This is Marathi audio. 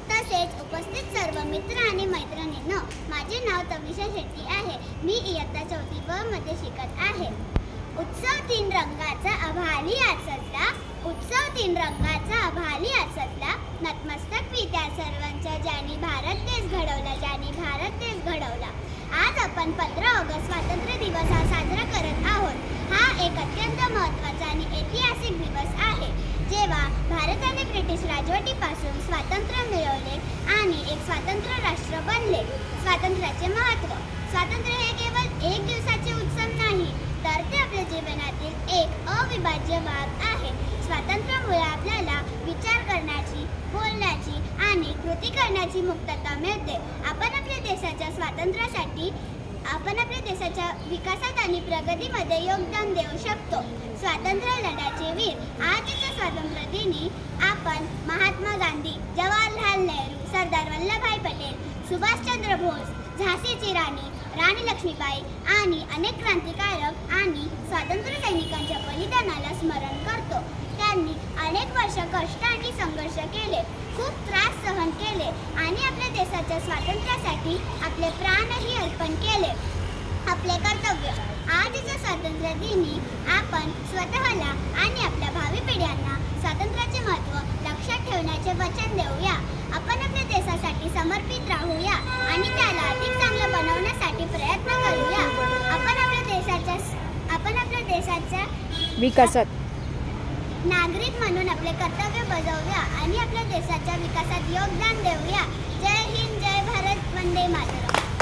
तसेच उपस्थित सर्व मित्र आणि मैत्रिणींनो, माझे नाव तविषा शेट्टी आहे. मी इयत्ता 4वी ब मध्ये शिकत आहे. उत्सव तीन रंगाचा आभाळी आज सजला, उत्सव तीन रंगाचा आभाळी आज सजला. नतमस्तक मी त्या सर्वांच्या ज्यांनी भारत देश घडवला, ज्यांनी भारत देश घडवला. आज आपण 15 ऑगस्ट स्वातंत्र्य दिवस हा साजरा करत आहोत. हा एक अत्यंत महत्त्वाचा आणि ऐतिहासिक दिवस आहे, जेव्हा भारताने ब्रिटिश राजवटीपासून स्वातंत्र्य मिळवले आणि एक स्वतंत्र राष्ट्र बनले. स्वातंत्र्याचे महत्त्व. स्वातंत्र्य हे केवळ एक दिवसाचे उत्सव नाही, तर ते आपल्या जीवनातील एक अविभाज्य भाग आहे. स्वातंत्र्यामुळे आपल्याला विचार करण्याची, बोलण्याची आणि कृती करण्याची मुक्तता मिळते. आपण आपल्या देशाच्या स्वातंत्र्यासाठी आपण आपल्या देशाच्या विकासात आणि प्रगतीमध्ये योगदान देऊ शकतो. स्वातंत्र्य लढ्याचे वीर. आजच्या स्वातंत्र्य दिनी आपण महात्मा गांधी, जवाहरलाल नेहरू, सरदार वल्लभभाई पटेल, सुभाषचंद्र बोस, झाशीची राणी, राणी लक्ष्मीबाई आणि अनेक क्रांतिकारक आणि स्वातंत्र्य सैनिकांच्या बलिदानाला स्मरण करतो. त्यांनी अनेक वर्ष कष्ट आणि संघर्ष केले, खूप त्रास सहन केले आणि आपल्या देशाच्या स्वातंत्र्यासाठी आपले प्राणही अर्पण केले. आपले कर्तव्य. आजच्या स्वातंत्र्य दिनी आपण स्वतःला आणि आपल्या भावी पिढ्यांना स्वातंत्र्याचे महत्त्व लक्षात ठेवण्याचे वचन देऊया. आपण आपल्या देशासाठी समर्पित राहूया आणि त्याला अधिक चांगलं बनवण्यासाठी प्रयत्न करूया. आपण आपल्या देशाच्या विकासात नागरिक म्हणून आपले कर्तव्य बजावूया आणि आपल्या देशाच्या विकासात योगदान देऊया. जय हिंद, जय भारत, वंदे मातरम.